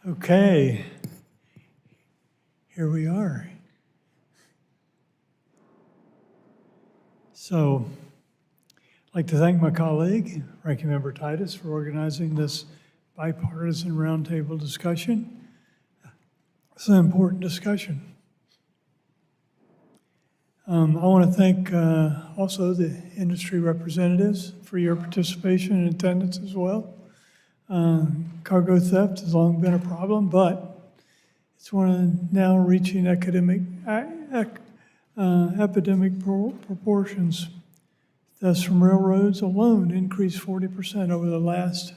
Okay, here we are. So, I'd like to thank my colleague, Ranking Member Titus, for organizing this bipartisan roundtable discussion. It's an important discussion. I want to thank also the industry representatives for your participation and attendance as well. Cargo theft has long been a problem, but it's now reaching epidemic proportions. Thefts from railroads alone increased 40% over the last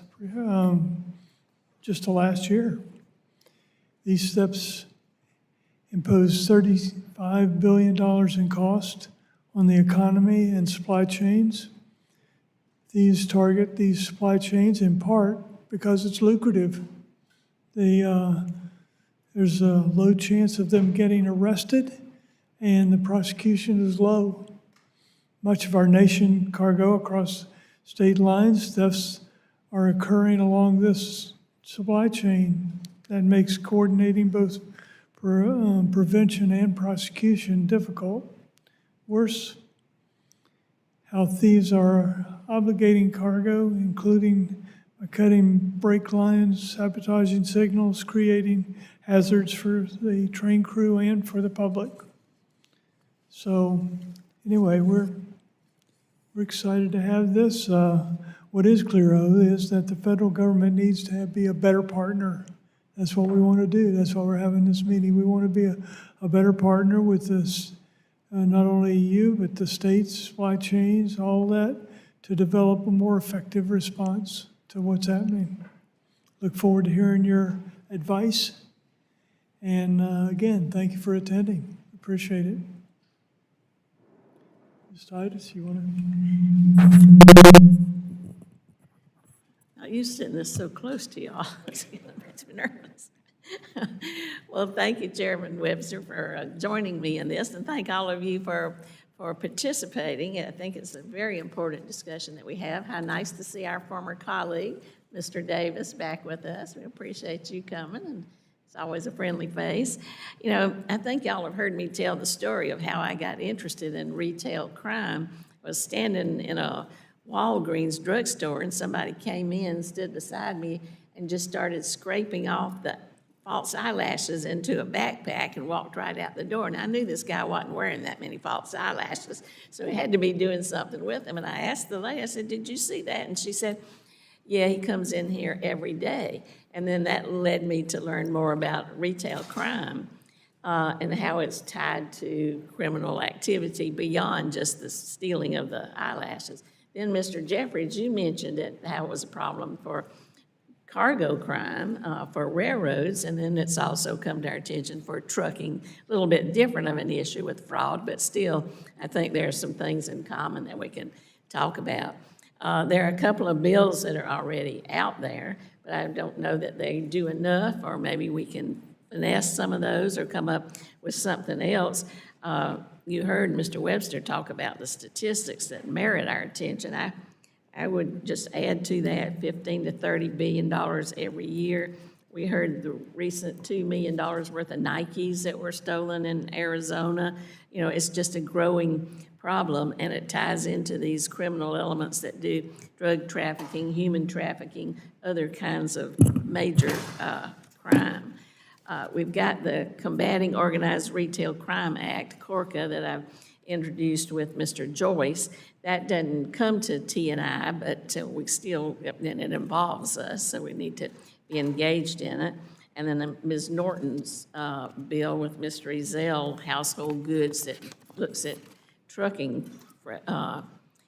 year. These steps impose $35 billion in cost on the economy and supply chains. These target these supply chains in part because it's lucrative. There's a low chance of them getting arrested, and the prosecution is low. Much of our nation cargo across state lines, thefts are occurring along this supply chain. That makes coordinating both prevention and prosecution difficult. Worse, how thieves are obligating cargo, including cutting brake lines, sabotaging signals, creating hazards for the train crew and for the public. So anyway, we're excited to have this. What is clear, though, is that the federal government needs to be a better partner. That's what we want to do. That's why we're having this meeting. We want to be a better partner with this, not only you, but the states, supply chains, all that, to develop a more effective response to what's happening. Look forward to hearing your advice. And again, thank you for attending. Appreciate it. Ms. Titus, you want to? You sitting this so close to y'all, it makes me nervous. Well, thank you, Chairman Webster, for joining me in this, and thank all of you for participating. I think it's a very important discussion that we have. How nice to see our former colleague, Mr. Davis, back with us. We appreciate you coming, and it's always a friendly face. You know, I think y'all have heard me tell the story of how I got interested in retail crime. I was standing in a Walgreens drugstore, and somebody came in, stood beside me, and just started scraping off the false eyelashes into a backpack and walked right out the door. And I knew this guy wasn't wearing that many false eyelashes, so he had to be doing something with them. And I asked the lady, I said, "Did you see that?" And she said, "Yeah, he comes in here every day." And then that led me to learn more about retail crime and how it's tied to criminal activity beyond just the stealing of the eyelashes. Then, Mr. Jeffries, you mentioned how it was a problem for cargo crime, for railroads, and then it's also come to our attention for trucking. A little bit different of an issue with fraud, but still, I think there are some things in common that we can talk about. There are a couple of bills that are already out there, but I don't know that they do enough, or maybe we can finesse some of those or come up with something else. You heard Mr. Webster talk about the statistics that merit our attention. I would just add to that $15 to $30 billion every year. We heard the recent $2 million worth of Nikes that were stolen in Arizona. You know, it's just a growing problem, and it ties into these criminal elements that do drug trafficking, human trafficking, other kinds of major crime. We've got the Combating Organized Retail Crime Act, CORCA, that I've introduced with Mr. Joyce. That doesn't come to T&I, but we still, and it involves us, so we need to be engaged in it. And then Ms. Norton's bill with Mr. Ezell, household goods, that looks at trucking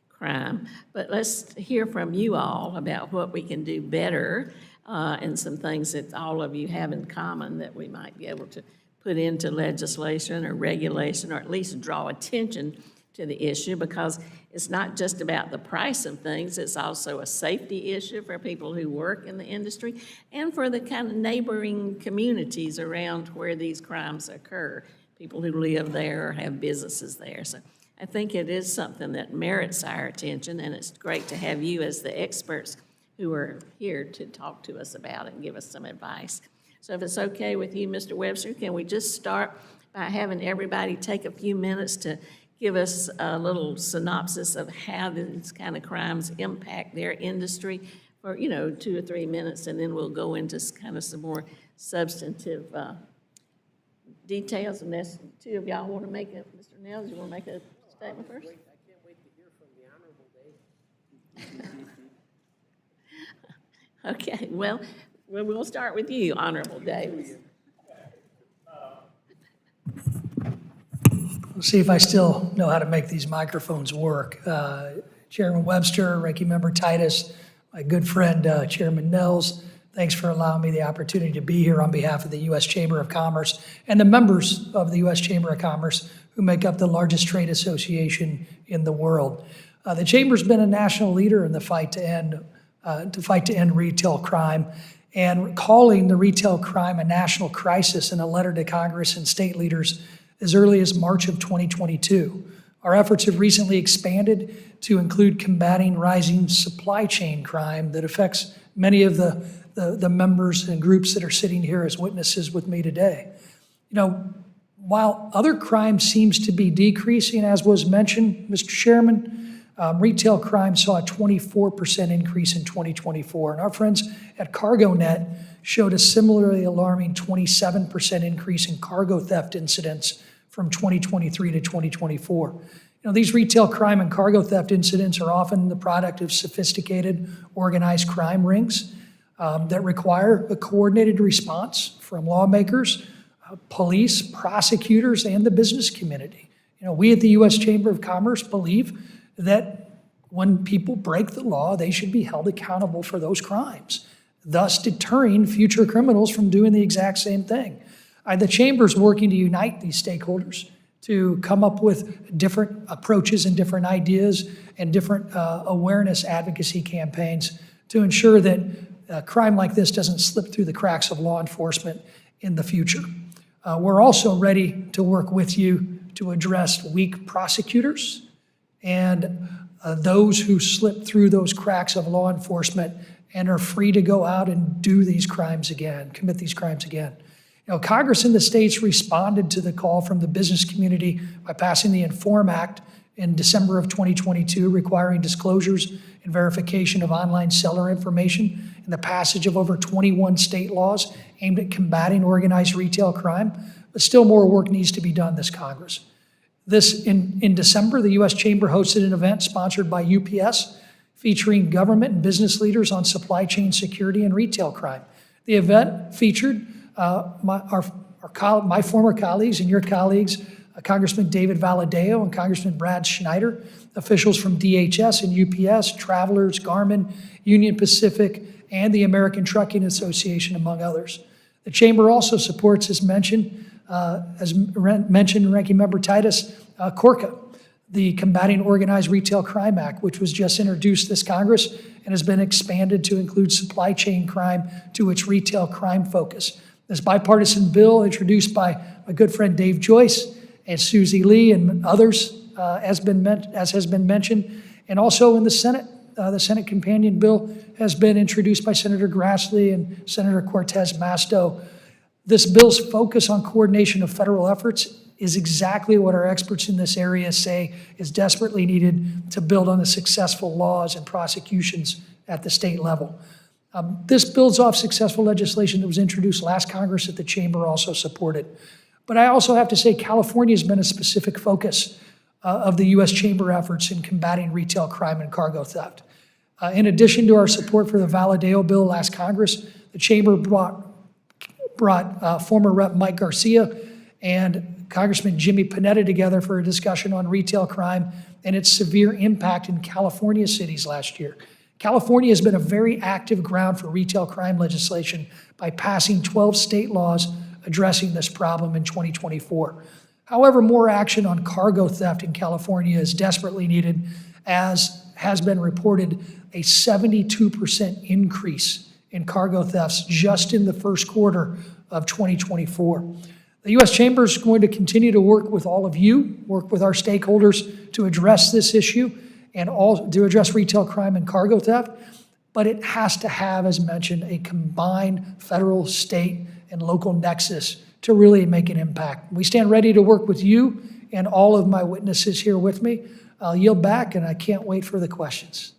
crime. But let's hear from you all about what we can do better and some things that all of you have in common that we might be able to put into legislation or regulation, or at least draw attention to the issue, because it's not just about the price of things, it's also a safety issue for people who work in the industry and for the kind of neighboring communities around where these crimes occur, people who live there or have businesses there. So I think it is something that merits our attention, and it's great to have you as the experts who are here to talk to us about it and give us some advice. So if it's okay with you, Mr. Webster, can we just start by having everybody take a few minutes to give us a little synopsis of how these kind of crimes impact their industry for, 2 or 3 minutes, and then we'll go into kind of some more substantive details. Unless two of y'all want to make it, Mr. Nels, you want to make a statement first? I can't wait to hear from the Honorable Dave. Okay, well, we'll start with you, Honorable Davis. We'll see if I still know how to make these microphones work. Chairman Webster, Ranking Member Titus, my good friend Chairman Nels, thanks for allowing me the opportunity to be here on behalf of the U.S. Chamber of Commerce and the members of the U.S. Chamber of Commerce who make up the largest trade association in the world. The Chamber's been a national leader in the fight to end retail crime, and calling the retail crime a national crisis in a letter to Congress and state leaders as early as March of 2022. Our efforts have recently expanded to include combating rising supply chain crime that affects many of the members and groups that are sitting here as witnesses with me today. While other crime seems to be decreasing, as was mentioned, Mr. Chairman, retail crime saw a 24% increase in 2024. And our friends at CargoNet showed a similarly alarming 27% increase in cargo theft incidents from 2023 to 2024. These retail crime and cargo theft incidents are often the product of sophisticated organized crime rings that require a coordinated response from lawmakers, police, prosecutors, and the business community. We at the U.S. Chamber of Commerce believe that when people break the law, they should be held accountable for those crimes, thus deterring future criminals from doing the exact same thing. The Chamber's working to unite these stakeholders to come up with different approaches and different ideas and different awareness advocacy campaigns to ensure that crime like this doesn't slip through the cracks of law enforcement in the future. We're also ready to work with you to address weak prosecutors and those who slip through those cracks of law enforcement and are free to go out and do these crimes again, commit these crimes again. Congress and the states responded to the call from the business community by passing the INFORM Act in December of 2022, requiring disclosures and verification of online seller information, and the passage of over 21 state laws aimed at combating organized retail crime. But still more work needs to be done this Congress. In December, the U.S. Chamber hosted an event sponsored by UPS featuring government and business leaders on supply chain security and retail crime. The event featured my former colleagues and your colleagues, Congressman David Valadao and Congressman Brad Schneider, officials from DHS and UPS, Travelers, Garmin, Union Pacific, and the American Trucking Association, among others. The Chamber also supports, as mentioned Ranking Member Titus, CORCA, the Combating Organized Retail Crime Act, which was just introduced this Congress and has been expanded to include supply chain crime to its retail crime focus. This bipartisan bill, introduced by my good friend Dave Joyce and Susie Lee and others, as has been mentioned, and also in the Senate companion bill has been introduced by Senator Grassley and Senator Cortez Masto. This bill's focus on coordination of federal efforts is exactly what our experts in this area say is desperately needed to build on the successful laws and prosecutions at the state level. This builds off successful legislation that was introduced last Congress that the Chamber also supported. But I also have to say California has been a specific focus of the U.S. Chamber efforts in combating retail crime and cargo theft. In addition to our support for the Valadao bill last Congress, the Chamber brought former Rep. Mike Garcia and Congressman Jimmy Panetta together for a discussion on retail crime and its severe impact in California cities last year. California has been a very active ground for retail crime legislation by passing 12 state laws addressing this problem in 2024. However, more action on cargo theft in California is desperately needed, as has been reported a 72% increase in cargo thefts just in the first quarter of 2024. The U.S. Chamber is going to continue to work with all of you, work with our stakeholders to address this issue and all to address retail crime and cargo theft, but it has to have, as mentioned, a combined federal, state, and local nexus to really make an impact. We stand ready to work with you and all of my witnesses here with me. I'll yield back, and I can't wait for the questions.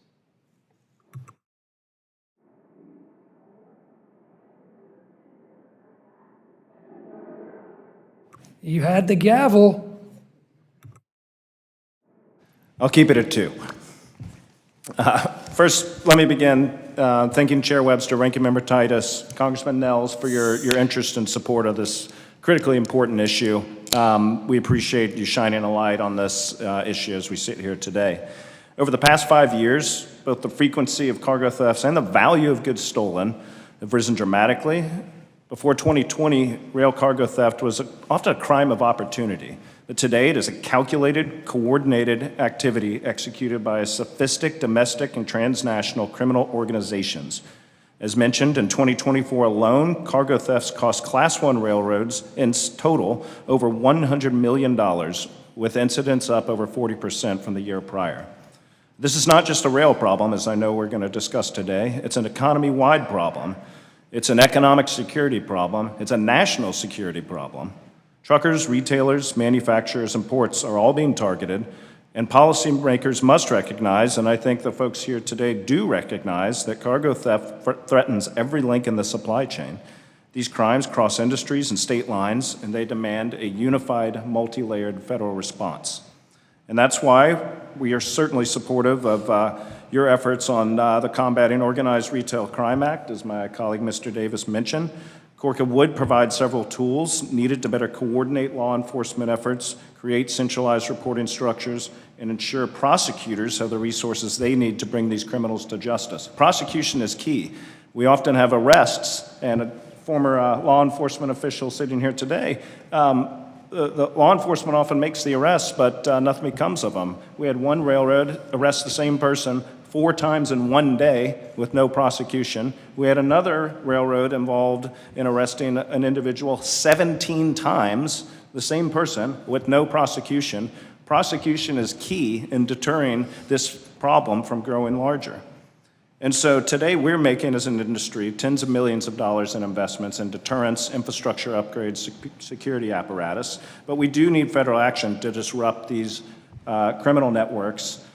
You had the gavel. I'll keep it at 2. First, let me begin thanking Chair Webster, Ranking Member Titus, Congressman Nels for your interest and support of this critically important issue. We appreciate you shining a light on this issue as we sit here today. Over the past 5 years, both the frequency of cargo thefts and the value of goods stolen have risen dramatically. Before 2020, rail cargo theft was often a crime of opportunity. But today, it is a calculated, coordinated activity executed by sophisticated domestic and transnational criminal organizations. As mentioned, in 2024 alone, cargo thefts cost Class I railroads in total over $100 million, with incidents up over 40% from the year prior. This is not just a rail problem, as I know we're going to discuss today. It's an economy-wide problem. It's an economic security problem. It's a national security problem. Truckers, retailers, manufacturers, and ports are all being targeted, and policymakers must recognize, and I think the folks here today do recognize, that cargo theft threatens every link in the supply chain. These crimes cross industries and state lines, and they demand a unified, multi-layered federal response. And that's why we are certainly supportive of your efforts on the Combating Organized Retail Crime Act, as my colleague Mr. Davis mentioned. CORCA would provide several tools needed to better coordinate law enforcement efforts, create centralized reporting structures, and ensure prosecutors have the resources they need to bring these criminals to justice. Prosecution is key. We often have arrests, and a former law enforcement official sitting here today, the law enforcement often makes the arrests, but nothing becomes of them. We had one railroad arrest the same person 4 times in one day with no prosecution. We had another railroad involved in arresting an individual 17 times, the same person, with no prosecution. Prosecution is key in deterring this problem from growing larger. And so today we're making, as an industry, tens of millions of dollars in investments in deterrence, infrastructure upgrades, security apparatus, but we do need federal action to disrupt these criminal networks,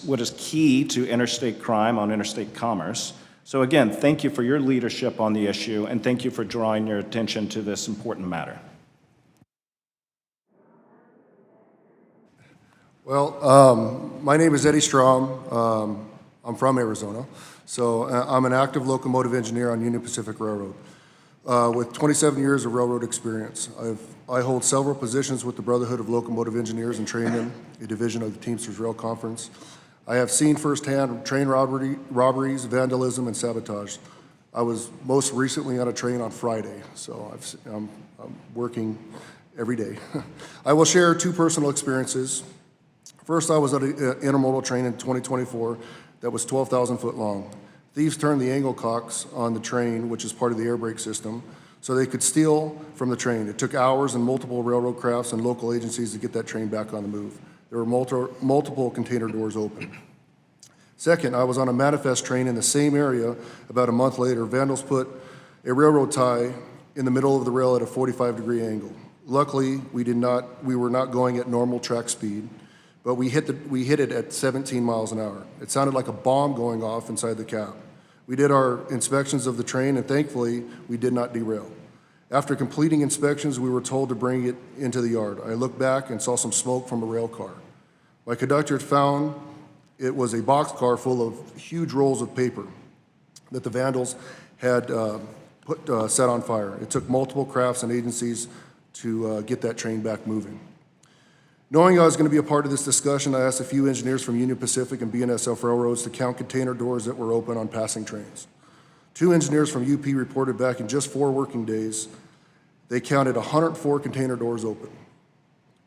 what is key to interstate crime on interstate commerce. So again, thank you for your leadership on the issue, and thank you for drawing your attention to this important matter. Well, my name is Eddie Strom. I'm from Arizona, so I'm an active locomotive engineer on Union Pacific Railroad with 27 years of railroad experience. I hold several positions with the Brotherhood of Locomotive Engineers and Trainmen, a division of the Teamsters Rail Conference. I have seen firsthand train robberies, vandalism, and sabotage. I was most recently on a train on Friday, so I'm working every day. I will share 2 personal experiences. First, I was at an intermodal train in 2024 that was 12,000 foot long. Thieves turned the angle cocks on the train, which is part of the air brake system, so they could steal from the train. It took hours and multiple railroad crafts and local agencies to get that train back on the move. There were multiple container doors open. Second, I was on a manifest train in the same area. About a month later, vandals put a railroad tie in the middle of the rail at a 45-degree angle. Luckily, we were not going at normal track speed, but we hit it at 17 miles an hour. It sounded like a bomb going off inside the cab. We did our inspections of the train, and thankfully, we did not derail. After completing inspections, we were told to bring it into the yard. I looked back and saw some smoke from a rail car. My conductor had found it was a boxcar full of huge rolls of paper that the vandals had set on fire. It took multiple crafts and agencies to get that train back moving. Knowing I was going to be a part of this discussion, I asked a few engineers from Union Pacific and BNSF railroads to count container doors that were open on passing trains. 2 engineers from UP reported back in just 4 working days, they counted 104 container doors open.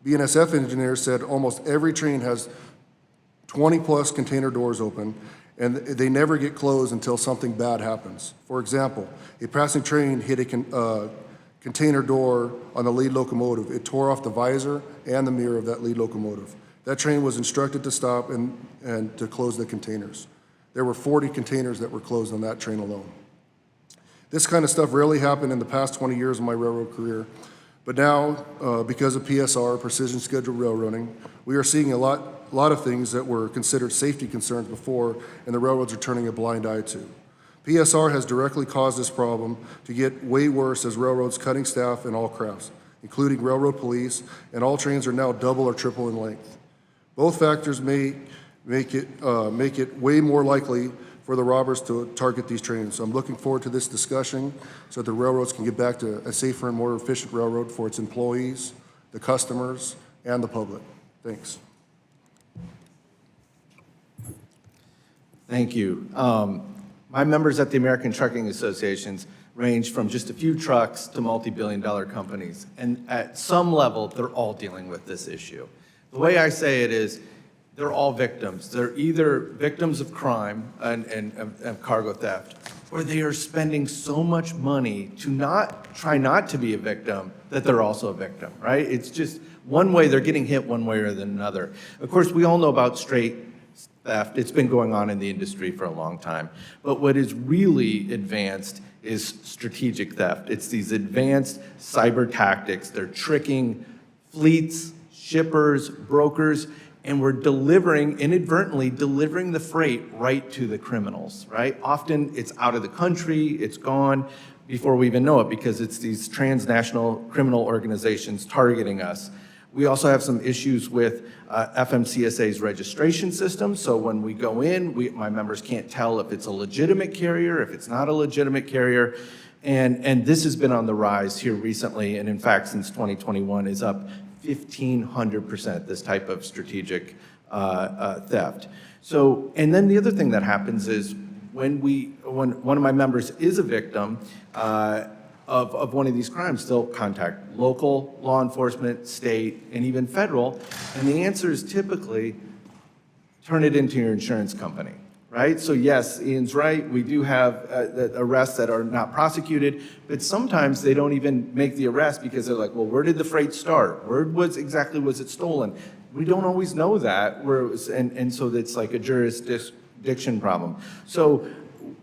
BNSF engineers said almost every train has 20-plus container doors open, and they never get closed until something bad happens. For example, a passing train hit a container door on the lead locomotive. It tore off the visor and the mirror of that lead locomotive. That train was instructed to stop and to close the containers. There were 40 containers that were closed on that train alone. This kind of stuff rarely happened in the past 20 years of my railroad career. But now, because of PSR, precision scheduled railroading, we are seeing a lot of things that were considered safety concerns before, and the railroads are turning a blind eye to. PSR has directly caused this problem to get way worse as railroads cutting staff in all crafts, including railroad police, and all trains are now double or triple in length. Both factors make it way more likely for the robbers to target these trains. So I'm looking forward to this discussion so that the railroads can get back to a safer and more efficient railroad for its employees, the customers, and the public. Thanks. Thank you. My members at the American Trucking Associations range from just a few trucks to multi-billion-dollar companies. And at some level, they're all dealing with this issue. The way I say it is, they're all victims. They're either victims of crime and cargo theft, or they are spending so much money to try not to be a victim that they're also a victim, right? It's just one way they're getting hit one way or another. Of course, we all know about straight theft. It's been going on in the industry for a long time. But what is really advanced is strategic theft. It's these advanced cyber tactics. They're tricking fleets, shippers, brokers, and we're inadvertently delivering the freight right to the criminals, right? Often it's out of the country, it's gone before we even know it because it's these transnational criminal organizations targeting us. We also have some issues with FMCSA's registration system. So when we go in, my members can't tell if it's a legitimate carrier, if it's not a legitimate carrier. And this has been on the rise here recently, and in fact, since 2021 is up 1,500%, this type of strategic theft. So, and then the other thing that happens is when one of my members is a victim of one of these crimes, they'll contact local law enforcement, state, and even federal, and the answer is typically, turn it into your insurance company. Right? So yes, Ian's right. We do have arrests that are not prosecuted, but sometimes they don't even make the arrest because they're like, well, where did the freight start? Where was it stolen? We don't always know that. And so it's like a jurisdiction problem. So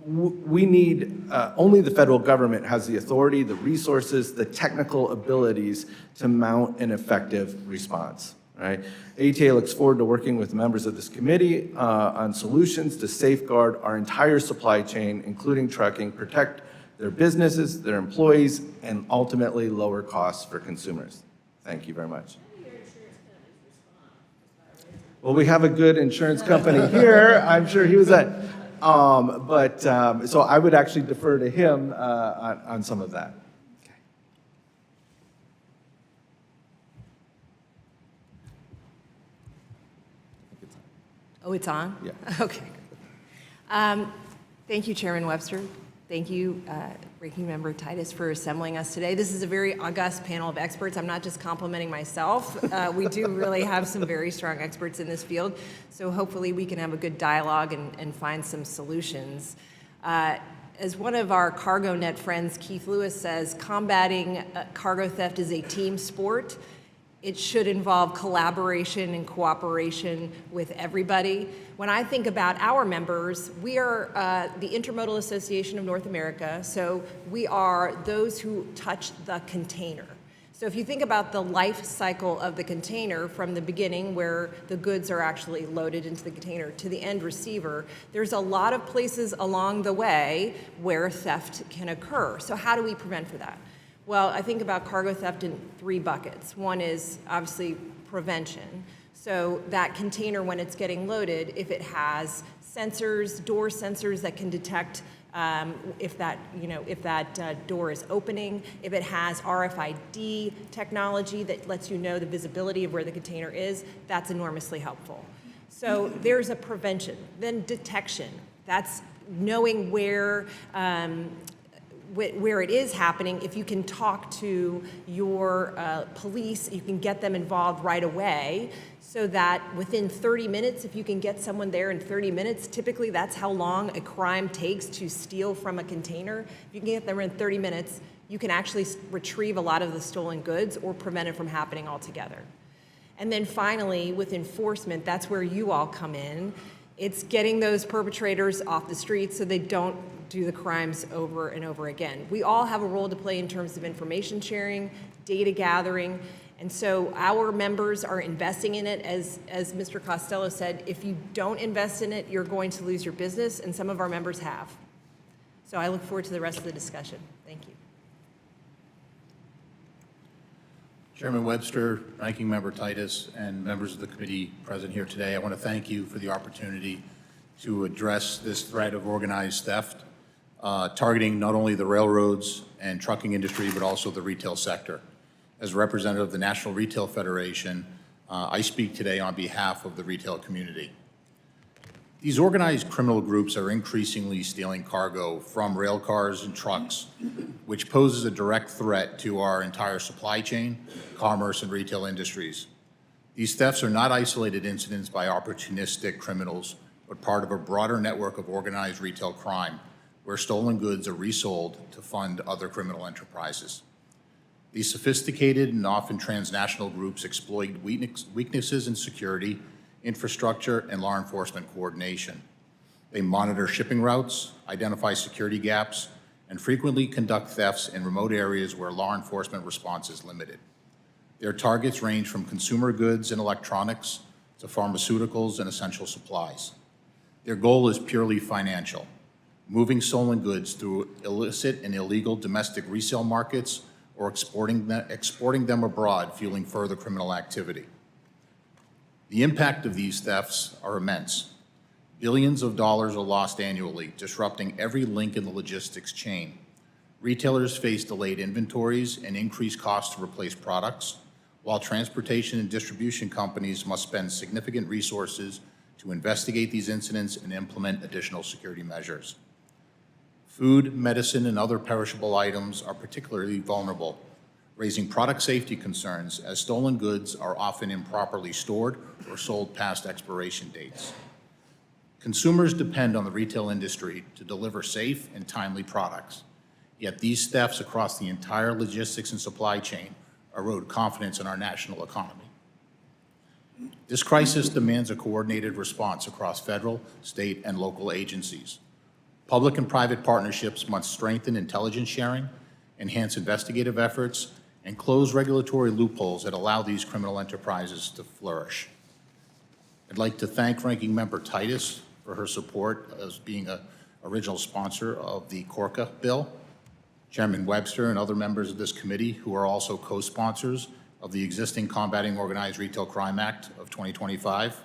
we need, only the federal government has the authority, the resources, the technical abilities to mount an effective response. Right? ATA looks forward to working with members of this committee on solutions to safeguard our entire supply chain, including trucking, protect their businesses, their employees, and ultimately lower costs for consumers. Thank you very much. Well, we have a good insurance company here. I'm sure he was at, so I would actually defer to him on some of that. Oh, it's on? Yeah. Okay. Thank you, Chairman Webster. Thank you, Ranking Member Titus, for assembling us today. This is a very august panel of experts. I'm not just complimenting myself. We do really have some very strong experts in this field, so hopefully we can have a good dialogue and find some solutions. As one of our CargoNet friends, Keith Lewis, says, combating cargo theft is a team sport. It should involve collaboration and cooperation with everybody. When I think about our members, we are the Intermodal Association of North America, so we are those who touch the container. So if you think about the life cycle of the container from the beginning where the goods are actually loaded into the container to the end receiver, there's a lot of places along the way where theft can occur. So how do we prevent for that? Well, I think about cargo theft in 3 buckets. One is obviously prevention. So that container, when it's getting loaded, if it has sensors, door sensors that can detect if that door is opening, if it has RFID technology that lets you know the visibility of where the container is, that's enormously helpful. So there's a prevention. Then detection. That's knowing where it is happening. If you can talk to your police, you can get them involved right away so that within 30 minutes, if you can get someone there in 30 minutes, typically that's how long a crime takes to steal from a container. If you can get them in 30 minutes, you can actually retrieve a lot of the stolen goods or prevent it from happening altogether. And then finally, with enforcement, that's where you all come in. It's getting those perpetrators off the streets so they don't do the crimes over and over again. We all have a role to play in terms of information sharing, data gathering, and so our members are investing in it. As Mr. Costello said, if you don't invest in it, you're going to lose your business, and some of our members have. So I look forward to the rest of the discussion. Thank you. Chairman Webster, Ranking Member Titus, and members of the committee present here today, I want to thank you for the opportunity to address this threat of organized theft, targeting not only the railroads and trucking industry, but also the retail sector. As a representative of the National Retail Federation, I speak today on behalf of the retail community. These organized criminal groups are increasingly stealing cargo from rail cars and trucks, which poses a direct threat to our entire supply chain, commerce, and retail industries. These thefts are not isolated incidents by opportunistic criminals, but part of a broader network of organized retail crime, where stolen goods are resold to fund other criminal enterprises. These sophisticated and often transnational groups exploit weaknesses in security, infrastructure, and law enforcement coordination. They monitor shipping routes, identify security gaps, and frequently conduct thefts in remote areas where law enforcement response is limited. Their targets range from consumer goods and electronics to pharmaceuticals and essential supplies. Their goal is purely financial, moving stolen goods through illicit and illegal domestic resale markets or exporting them abroad, fueling further criminal activity. The impact of these thefts are immense. Billions of dollars are lost annually, disrupting every link in the logistics chain. Retailers face delayed inventories and increased costs to replace products, while transportation and distribution companies must spend significant resources to investigate these incidents and implement additional security measures. Food, medicine, and other perishable items are particularly vulnerable, raising product safety concerns as stolen goods are often improperly stored or sold past expiration dates. Consumers depend on the retail industry to deliver safe and timely products, yet these thefts across the entire logistics and supply chain erode confidence in our national economy. This crisis demands a coordinated response across federal, state, and local agencies. Public and private partnerships must strengthen intelligence sharing, enhance investigative efforts, and close regulatory loopholes that allow these criminal enterprises to flourish. I'd like to thank Ranking Member Titus for her support as being an original sponsor of the Corca bill, Chairman Webster and other members of this committee who are also co-sponsors of the existing Combating Organized Retail Crime Act of 2025.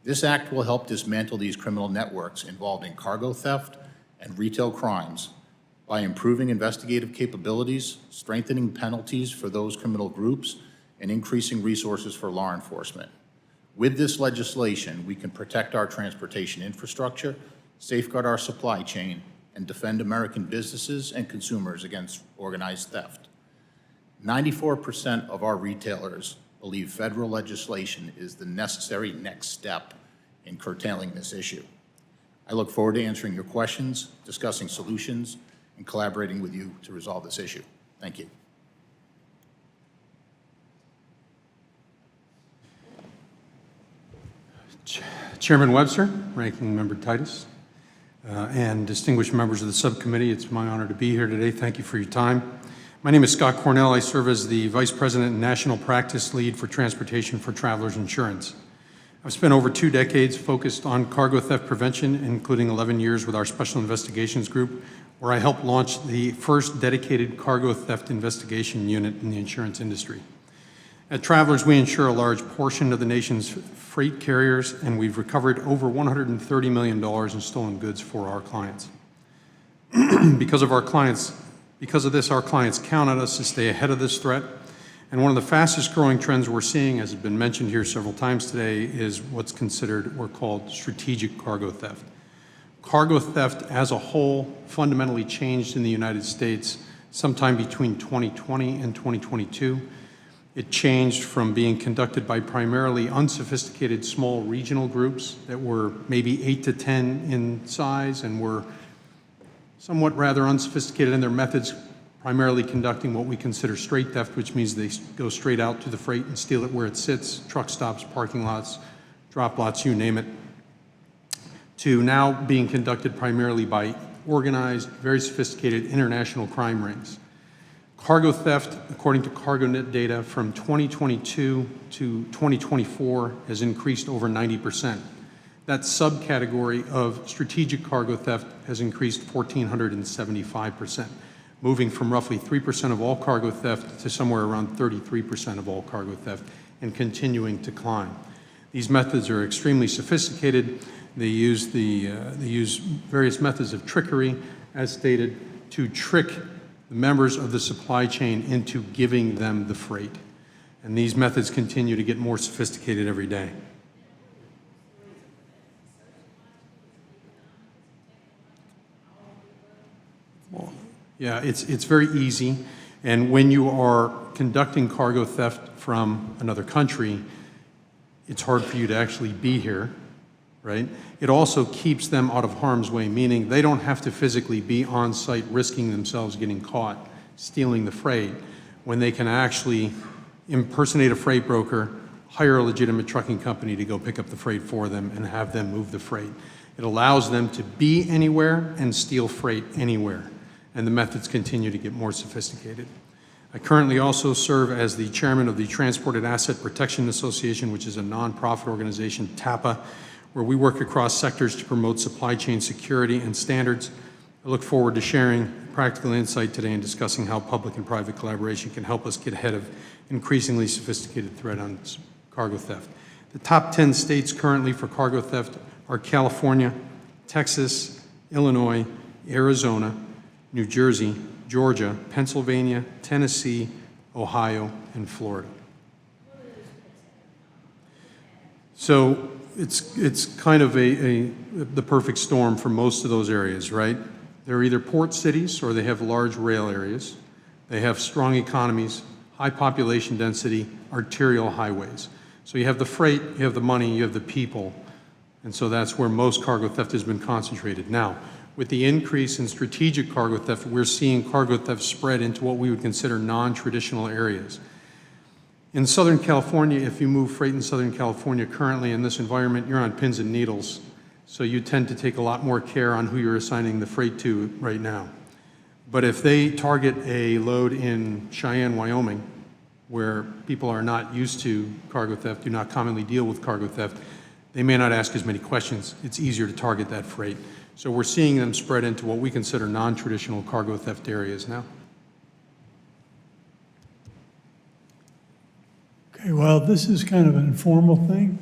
This act will help dismantle these criminal networks involved in cargo theft and retail crimes by improving investigative capabilities, strengthening penalties for those criminal groups, and increasing resources for law enforcement. With this legislation, we can protect our transportation infrastructure, safeguard our supply chain, and defend American businesses and consumers against organized theft. 94% of our retailers believe federal legislation is the necessary next step in curtailing this issue. I look forward to answering your questions, discussing solutions, and collaborating with you to resolve this issue. Thank you. Chairman Webster, Ranking Member Titus, and distinguished members of the subcommittee, it's my honor to be here today. Thank you for your time. My name is Scott Cornell. I serve as the Vice President and National Practice Lead for Transportation for Travelers Insurance. I've spent over 2 decades focused on cargo theft prevention, including 11 years with our Special Investigations Group, where I helped launch the first dedicated cargo theft investigation unit in the insurance industry. At Travelers, we insure a large portion of the nation's freight carriers, and we've recovered over $130 million in stolen goods for our clients. Because of this, our clients count on us to stay ahead of this threat. And one of the fastest growing trends we're seeing, as has been mentioned here several times today, is what's considered or called strategic cargo theft. Cargo theft as a whole fundamentally changed in the United States sometime between 2020 and 2022. It changed from being conducted by primarily unsophisticated small regional groups that were maybe 8 to 10 in size and were somewhat rather unsophisticated in their methods, primarily conducting what we consider straight theft, which means they go straight out to the freight and steal it where it sits, truck stops, parking lots, drop lots, you name it, to now being conducted primarily by organized, very sophisticated international crime rings. Cargo theft, according to CargoNet data, from 2022 to 2024 has increased over 90%. That subcategory of strategic cargo theft has increased 1,475%, moving from roughly 3% of all cargo theft to somewhere around 33% of all cargo theft, and continuing to climb. These methods are extremely sophisticated. They use various methods of trickery, as stated, to trick the members of the supply chain into giving them the freight. And these methods continue to get more sophisticated every day. Yeah, it's very easy. And when you are conducting cargo theft from another country, it's hard for you to actually be here, right? It also keeps them out of harm's way, meaning they don't have to physically be on site risking themselves getting caught stealing the freight, when they can actually impersonate a freight broker, hire a legitimate trucking company to go pick up the freight for them and have them move the freight. It allows them to be anywhere and steal freight anywhere, and the methods continue to get more sophisticated. I currently also serve as the chairman of the Transported Asset Protection Association, which is a nonprofit organization, TAPA, where we work across sectors to promote supply chain security and standards. I look forward to sharing practical insight today and discussing how public and private collaboration can help us get ahead of increasingly sophisticated threat on cargo theft. The top 10 states currently for cargo theft are California, Texas, Illinois, Arizona, New Jersey, Georgia, Pennsylvania, Tennessee, Ohio, and Florida. So it's kind of the perfect storm for most of those areas, right? They're either port cities or they have large rail areas. They have strong economies, high population density, arterial highways. So you have the freight, you have the money, you have the people, and so that's where most cargo theft has been concentrated. Now, with the increase in strategic cargo theft, we're seeing cargo theft spread into what we would consider non-traditional areas. In Southern California, if you move freight in Southern California currently in this environment, you're on pins and needles. So you tend to take a lot more care on who you're assigning the freight to right now. But if they target a load in Cheyenne, Wyoming, where people are not used to cargo theft, do not commonly deal with cargo theft, they may not ask as many questions. It's easier to target that freight. So we're seeing them spread into what we consider non-traditional cargo theft areas now. Okay, well, this is kind of an informal thing,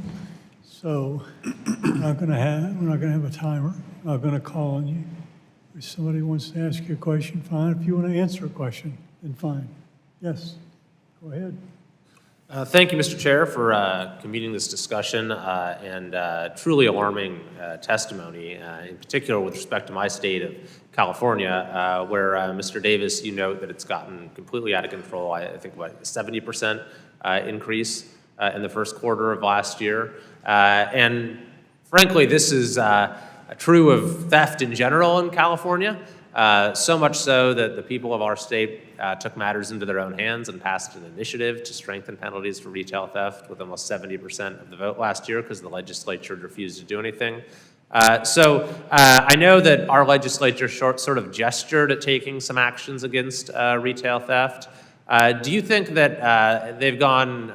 so we're not going to have a timer. I'm not going to call on you. If somebody wants to ask you a question, fine. If you want to answer a question, then fine. Yes, go ahead. Thank you, Mr. Chair, for convening this discussion and truly alarming testimony, in particular with respect to my state of California, where, Mr. Davis, you note that it's gotten completely out of control. I think about 70% increase in the first quarter of last year. And frankly, this is true of theft in general in California, so much so that the people of our state took matters into their own hands and passed an initiative to strengthen penalties for retail theft with almost 70% of the vote last year because the legislature refused to do anything. So I know that our legislature sort of gestured at taking some actions against retail theft. Do you think that they've gone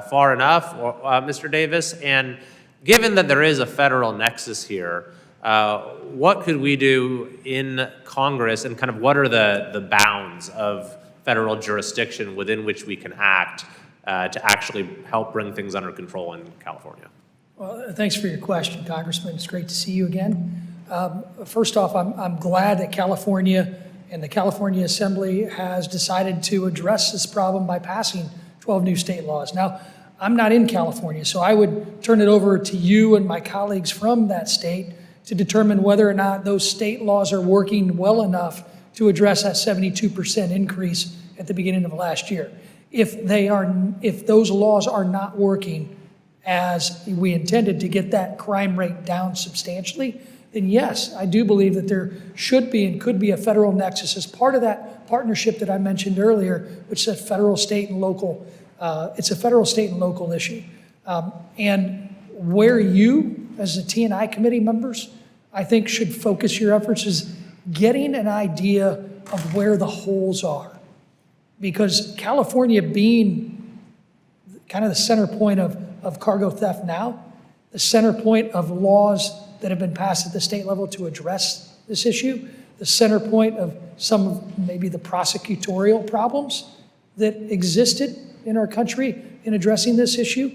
far enough, Mr. Davis? And given that there is a federal nexus here, what could we do in Congress, and kind of what are the bounds of federal jurisdiction within which we can act to actually help bring things under control in California? Well, thanks for your question, Congressman. It's great to see you again. First off, I'm glad that California and the California Assembly has decided to address this problem by passing 12 new state laws. Now, I'm not in California, so I would turn it over to you and my colleagues from that state to determine whether or not those state laws are working well enough to address that 72% increase at the beginning of last year. If those laws are not working as we intended to get that crime rate down substantially, then yes, I do believe that there should be and could be a federal nexus as part of that partnership that I mentioned earlier, which said federal, state, and local. It's a federal, state, and local issue. And where you, as the T&I committee members, I think should focus your efforts is getting an idea of where the holes are. Because California being kind of the center point of cargo theft now, the center point of laws that have been passed at the state level to address this issue, the center point of some of maybe the prosecutorial problems that existed in our country in addressing this issue,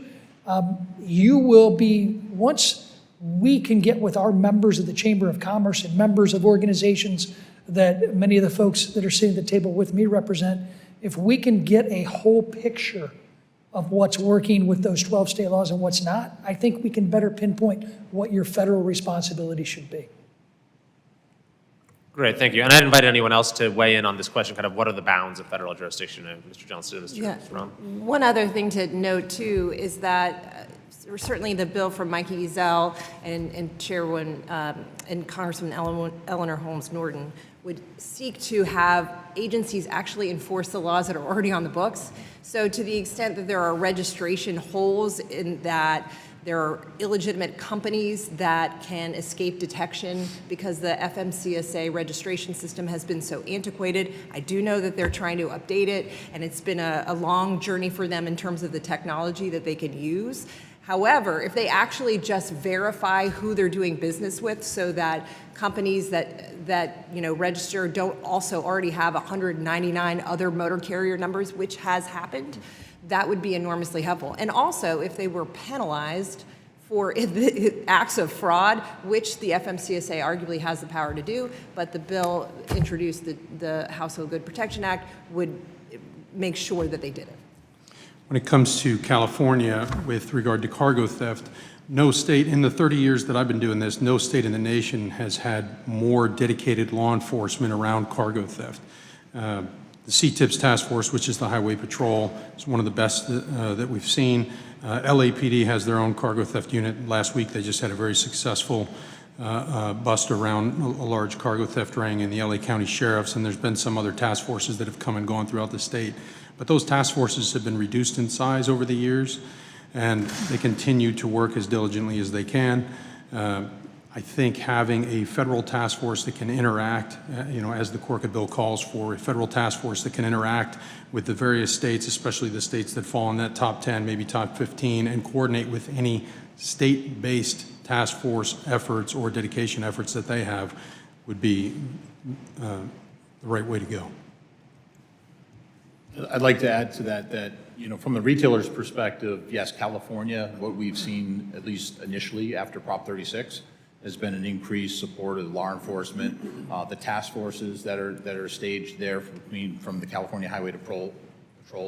you will be, once we can get with our members of the Chamber of Commerce and members of organizations that many of the folks that are sitting at the table with me represent, if we can get a whole picture of what's working with those 12 state laws and what's not, I think we can better pinpoint what your federal responsibility should be. Great, thank you. And I'd invite anyone else to weigh in on this question, kind of what are the bounds of federal jurisdiction? Mr. Johnston, Mr. Strom. One other thing to note too is that certainly the bill from Mikey Ezell and Chairwoman and Congressman Eleanor Holmes Norton would seek to have agencies actually enforce the laws that are already on the books. So to the extent that there are registration holes in that, there are illegitimate companies that can escape detection because the FMCSA registration system has been so antiquated. I do know that they're trying to update it, and it's been a long journey for them in terms of the technology that they could use. However, if they actually just verify who they're doing business with so that companies that register don't also already have 199 other motor carrier numbers, which has happened, that would be enormously helpful. And also, if they were penalized for acts of fraud, which the FMCSA arguably has the power to do, but the bill introduced, the Household Good Protection Act, would make sure that they did it. When it comes to California with regard to cargo theft, no state, in the 30 years that I've been doing this, no state in the nation has had more dedicated law enforcement around cargo theft. The CTIPS task force, which is the Highway Patrol, is one of the best that we've seen. LAPD has their own cargo theft unit. Last week, they just had a very successful bust around a large cargo theft ring in the LA County Sheriffs, and there's been some other task forces that have come and gone throughout the state. But those task forces have been reduced in size over the years, and they continue to work as diligently as they can. I think having a federal task force that can interact, as the Corca bill calls for, a federal task force that can interact with the various states, especially the states that fall in that top 10, maybe top 15, and coordinate with any state-based task force efforts or dedication efforts that they have would be the right way to go. I'd like to add to that, from the retailer's perspective, yes, California, what we've seen, at least initially after Prop 36, has been an increased support of law enforcement. The task forces that are staged there from the California Highway Patrol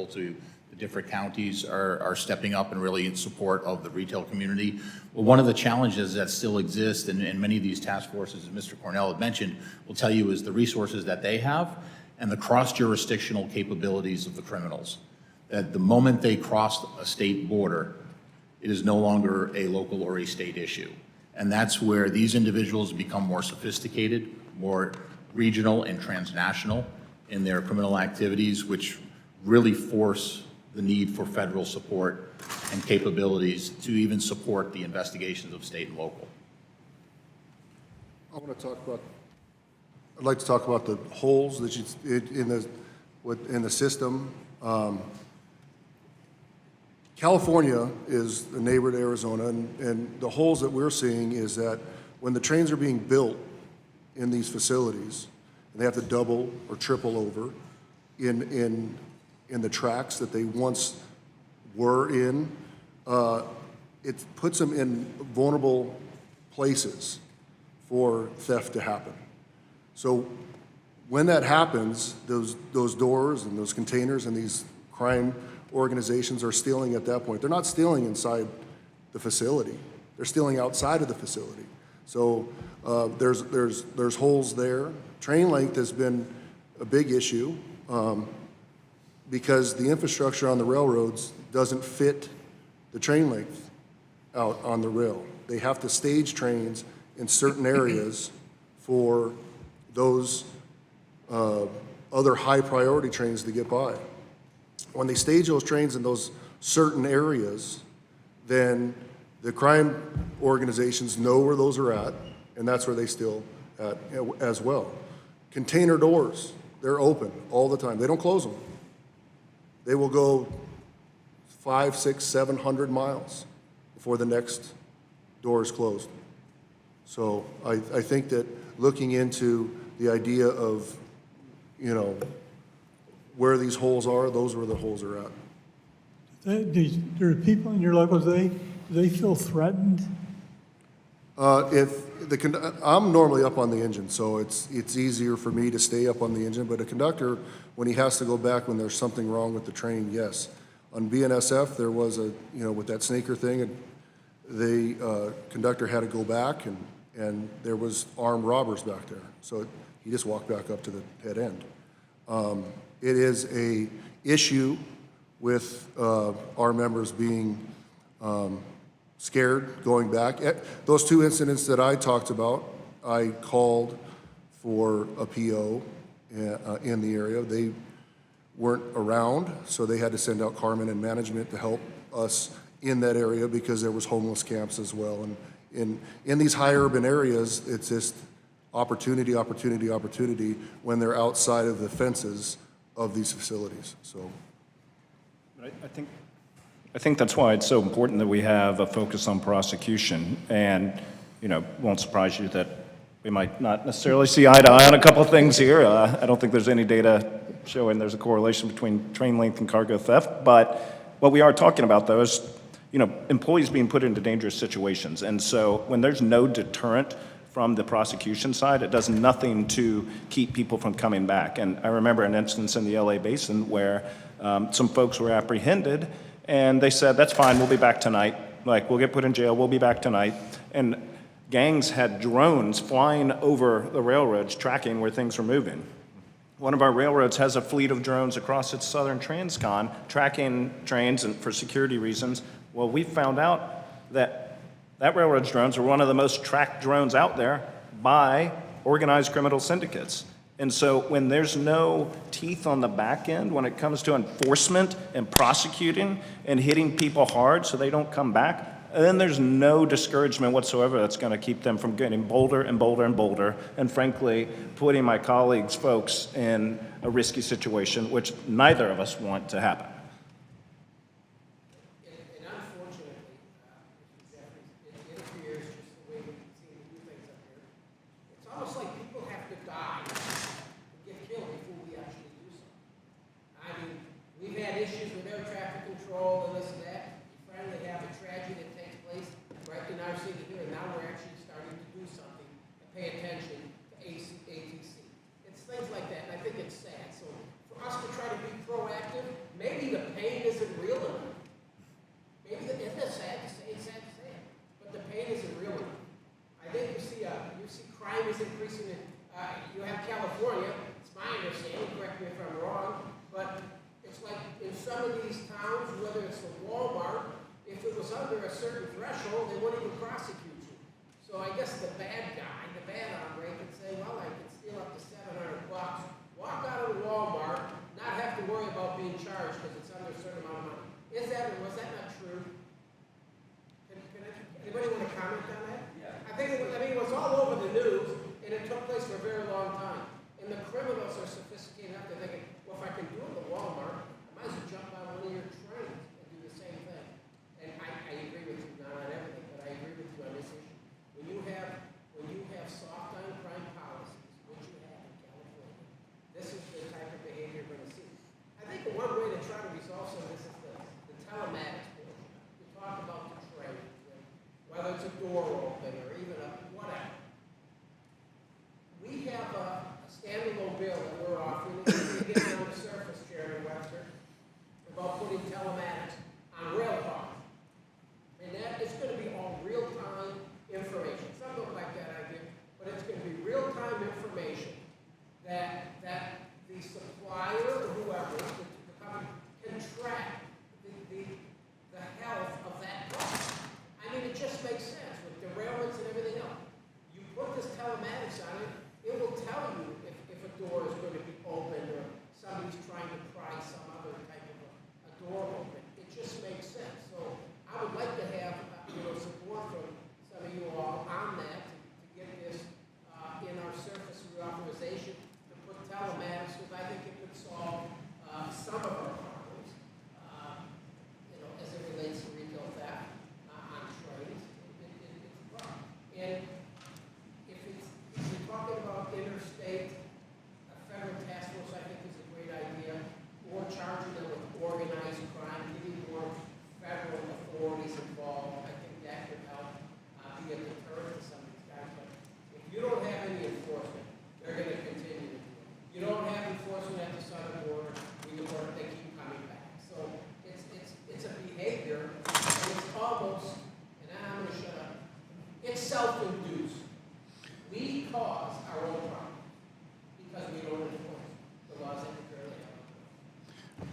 to the different counties are stepping up and really in support of the retail community. Well, one of the challenges that still exist, and many of these task forces, as Mr. Cornell had mentioned, will tell you is the resources that they have and the cross-jurisdictional capabilities of the criminals. That the moment they cross a state border, it is no longer a local or a state issue. And that's where these individuals become more sophisticated, more regional and transnational in their criminal activities, which really force the need for federal support and capabilities to even support the investigations of state and local. I'd like to talk about the holes that in the system. California is a neighbor to Arizona, and the holes that we're seeing is that when the trains are being built in these facilities, and they have to double or triple over in the tracks that they once were in, it puts them in vulnerable places for theft to happen. So when that happens, those doors and those containers and these crime organizations are stealing at that point. They're not stealing inside the facility. They're stealing outside of the facility. So there's holes there. Train length has been a big issue because the infrastructure on the railroads doesn't fit the train length out on the rail. They have to stage trains in certain areas for those other high priority trains to get by. When they stage those trains in those certain areas, then the crime organizations know where those are at, and that's where they steal at as well. Container doors, they're open all the time. They don't close them. They will go 500, 600, 700 miles before the next door is closed. So I think that looking into the idea of, you know, where these holes are, those are where the holes are at. There are people in your locals, do they feel threatened? I'm normally up on the engine, so it's easier for me to stay up on the engine, but a conductor, when he has to go back when there's something wrong with the train, yes. On BNSF, there was with that snaker thing, and the conductor had to go back, and there was armed robbers back there. So he just walked back up to the head end. It is a issue with our members being scared going back. Those two incidents that I talked about, I called for a PO in the area. They weren't around, so they had to send out Carmen and management to help us in that area because there was homeless camps as well. And in these high urban areas, it's just opportunity, opportunity, opportunity when they're outside of the fences of these facilities. So I think that's why it's so important that we have a focus on prosecution. And, won't surprise you that we might not necessarily see eye to eye on a couple of things here. I don't think there's any data showing there's a correlation between train length and cargo theft. But what we are talking about, though, is, employees being put into dangerous situations. And so when there's no deterrent from the prosecution side, it does nothing to keep people from coming back. And I remember an instance in the LA Basin where some folks were apprehended, and they said, that's fine, we'll be back tonight. Like, we'll get put in jail, we'll be back tonight. And gangs had drones flying over the railroads, tracking where things were moving. One of our railroads has a fleet of drones across its southern transcon, tracking trains and for security reasons. Well, we found out that railroad's drones are one of the most tracked drones out there by organized criminal syndicates. And so when there's no teeth on the back end, when it comes to enforcement and prosecuting and hitting people hard so they don't come back, then there's no discouragement whatsoever that's going to keep them from getting bolder and bolder and bolder, and frankly, putting my colleagues, folks, in a risky situation, which neither of us want to happen. And unfortunately, it appears just the way we seem to do things up here. It's almost like people have to die and get killed before we actually do something. I mean, we've had issues with air traffic control and this and that. You finally have a tragedy that takes place right in our city here, and now we're actually starting to do something and pay attention to ATC. It's things like that, and I think it's sad. So for us to try to be proactive, maybe the pain isn't real enough. Maybe isn't it sad to say? It's sad to say it, but the pain isn't real enough. I think you see crime is increasing. You have California. It's my understanding. Correct me if I'm wrong, but it's like in some of these towns, whether it's a Walmart, if it was under a certain threshold, they wouldn't even prosecute you. So I guess the bad guy, the bad hombre, could say, well, I can steal up to $700, walk out of the Walmart, not have to worry about being charged because it's under a certain amount of money. Was that not true? Anybody want to comment on that? Yeah. I think it was all over the news, and it took place for a very long time. And the criminals are sophisticated enough to think, well, if I can do it at Walmart, I might as well jump on one of your trains and do the same thing. And I agree with you, not on everything, but I agree with you on this issue. When you have soft on crime policies, which you have in California, this is the type of behavior you're going to see. I think the one way to try to resolve some of this is the telematics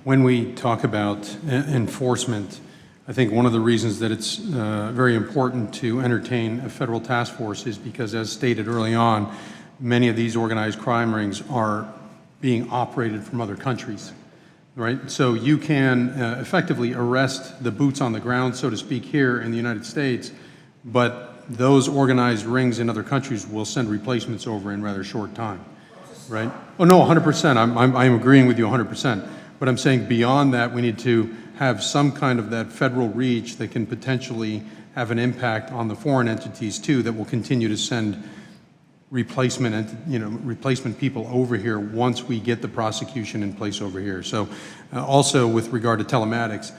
when we talk about enforcement, I think one of the reasons that it's very important to entertain a federal task force is because, as stated early on, many of these organized crime rings are being operated from other countries, right? So you can effectively arrest the boots on the ground, so to speak, here in the United States, but those organized rings in other countries will send replacements over in rather short time, right? Oh, no, 100%. I'm agreeing with you 100%. But I'm saying beyond that, we need to have some kind of that federal reach that can potentially have an impact on the foreign entities too, that will continue to send replacement people over here once we get the prosecution in place over here. So also with regard to telematics,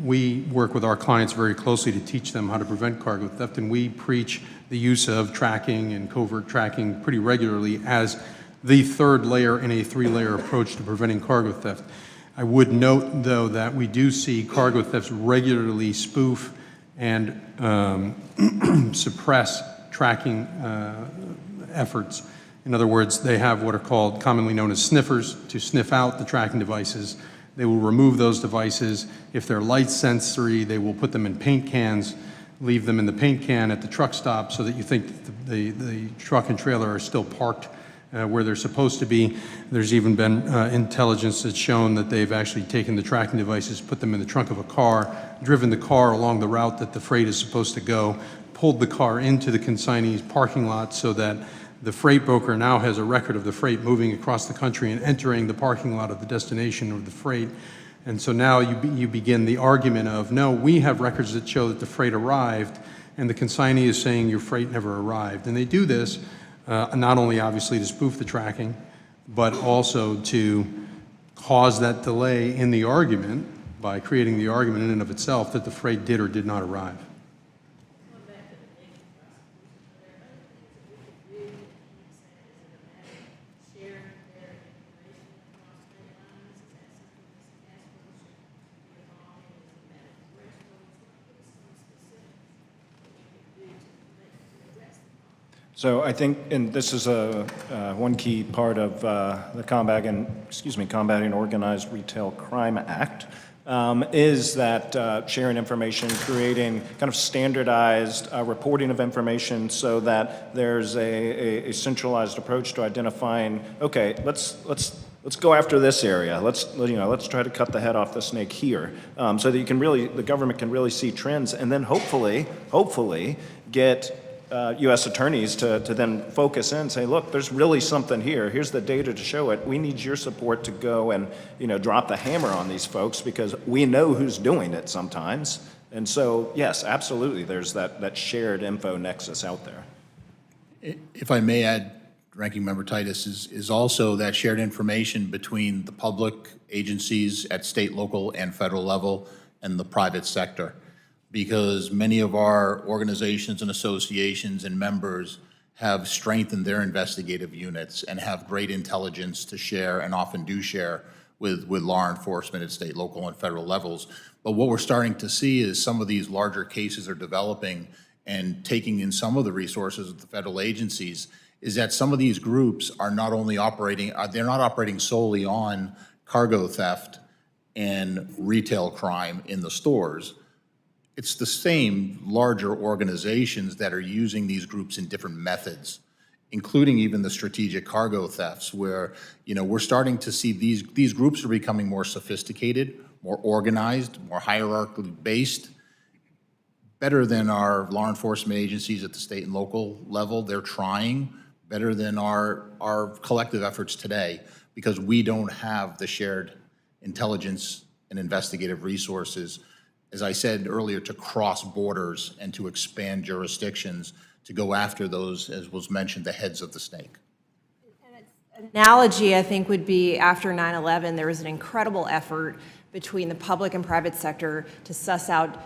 we work with our clients very closely to teach them how to prevent cargo theft, and we preach the use of tracking and covert tracking pretty regularly as the third layer in a three-layer approach to preventing cargo theft. I would note, though, that we do see cargo thefts regularly spoof and suppress tracking efforts. In other words, they have what are called, commonly known as sniffers, to sniff out the tracking devices. They will remove those devices. If they're light sensory, they will put them in paint cans, leave them in the paint can at the truck stop so that you think that the truck and trailer are still parked where they're supposed to be. There's even been intelligence that's shown that they've actually taken the tracking devices, put them in the trunk of a car, driven the car along the route that the freight is supposed to go, pulled the car into the consignee's parking lot so that the freight broker now has a record of the freight moving across the country and entering the parking lot of the destination of the freight. And so now you begin the argument of, no, we have records that show that the freight arrived, and the consignee is saying your freight never arrived. And they do this not only obviously to spoof the tracking, but also to cause that delay in the argument by creating the argument in and of itself that the freight did or did not arrive. So I think, and this is one key part of the Combating Organized Retail Crime Act, is that sharing information, creating kind of standardized reporting of information so that there's a centralized approach to identifying, okay, let's go after this area. Let's try to cut the head off the snake here, so that the government can really see trends, and then hopefully get U.S. attorneys to then focus in and say, look, there's really something here. Here's the data to show it. We need your support to go and drop the hammer on these folks because we know who's doing it sometimes. And so, yes, absolutely, there's that shared info nexus out there. If I may add, Ranking Member Titus, is also that shared information between the public agencies at state, local, and federal level and the private sector. Because many of our organizations and associations and members have strengthened their investigative units and have great intelligence to share, and often do share, with law enforcement at state, local, and federal levels. But what we're starting to see is some of these larger cases are developing and taking in some of the resources of the federal agencies, is that some of these groups are not only operating, they're not operating solely on cargo theft and retail crime in the stores. It's the same larger organizations that are using these groups in different methods, including even the strategic cargo thefts, where we're starting to see these groups are becoming more sophisticated, more organized, more hierarchically based, better than our law enforcement agencies at the state and local level. They're trying better than our collective efforts today, because we don't have the shared intelligence and investigative resources, as I said earlier, to cross borders and to expand jurisdictions to go after those, as was mentioned, the heads of the snake. Analogy, I think, would be after 9/11, there was an incredible effort between the public and private sector to suss out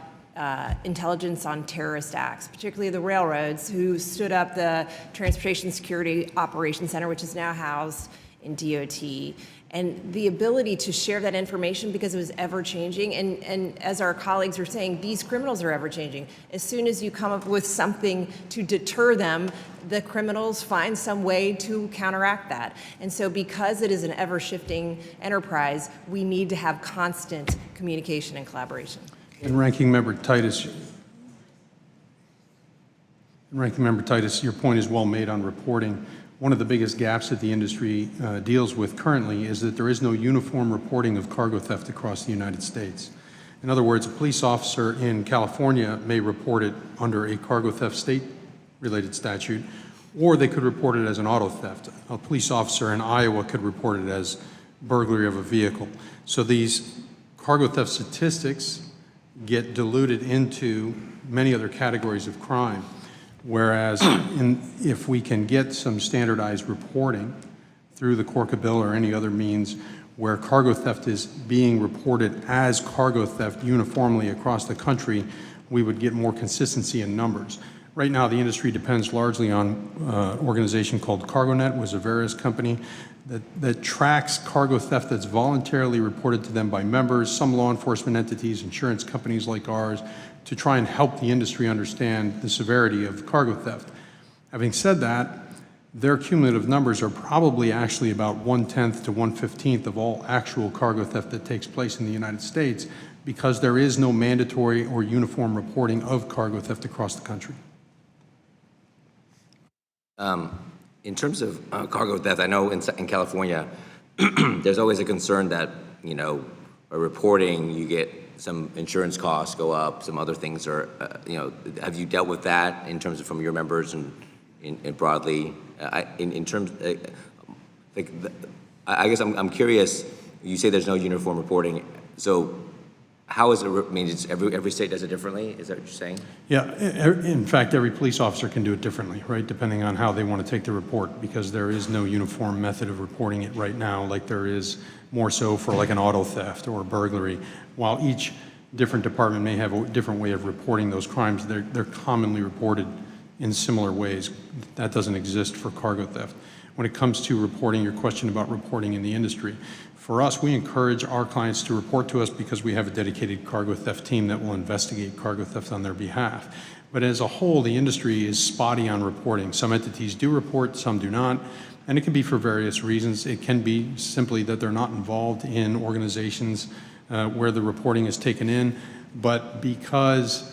intelligence on terrorist acts, particularly the railroads, who stood up the Transportation Security Operations Center, which is now housed in DOT, and the ability to share that information because it was ever-changing. And as our colleagues are saying, these criminals are ever-changing. As soon as you come up with something to deter them, the criminals find some way to counteract that. And so because it is an ever-shifting enterprise, we need to have constant communication and collaboration. And Ranking Member Titus, your point is well made on reporting. One of the biggest gaps that the industry deals with currently is that there is no uniform reporting of cargo theft across the United States. In other words, a police officer in California may report it under a cargo theft state-related statute, or they could report it as an auto theft. A police officer in Iowa could report it as burglary of a vehicle. So these cargo theft statistics get diluted into many other categories of crime. Whereas if we can get some standardized reporting through the Corca bill or any other means where cargo theft is being reported as cargo theft uniformly across the country, we would get more consistency in numbers. Right now, the industry depends largely on an organization called CargoNet, which is a various company that tracks cargo theft that's voluntarily reported to them by members, some law enforcement entities, insurance companies like ours, to try and help the industry understand the severity of cargo theft. Having said that, their cumulative numbers are probably actually about 1/10 to 1/15 of all actual cargo theft that takes place in the United States, because there is no mandatory or uniform reporting of cargo theft across the country. In terms of cargo theft, I know in California, there's always a concern that, by reporting, you get some insurance costs go up, some other things are, have you dealt with that in terms of from your members and broadly? In terms, I guess I'm curious, you say there's no uniform reporting, so how is it, I mean, every state does it differently? Is that what you're saying? Yeah, in fact, every police officer can do it differently, right, depending on how they want to take the report, because there is no uniform method of reporting it right now, like there is more so for like an auto theft or a burglary. While each different department may have a different way of reporting those crimes, they're commonly reported in similar ways. That doesn't exist for cargo theft. When it comes to reporting, your question about reporting in the industry, for us, we encourage our clients to report to us because we have a dedicated cargo theft team that will investigate cargo theft on their behalf. But as a whole, the industry is spotty on reporting. Some entities do report, some do not, and it can be for various reasons. It can be simply that they're not involved in organizations where the reporting is taken in, but because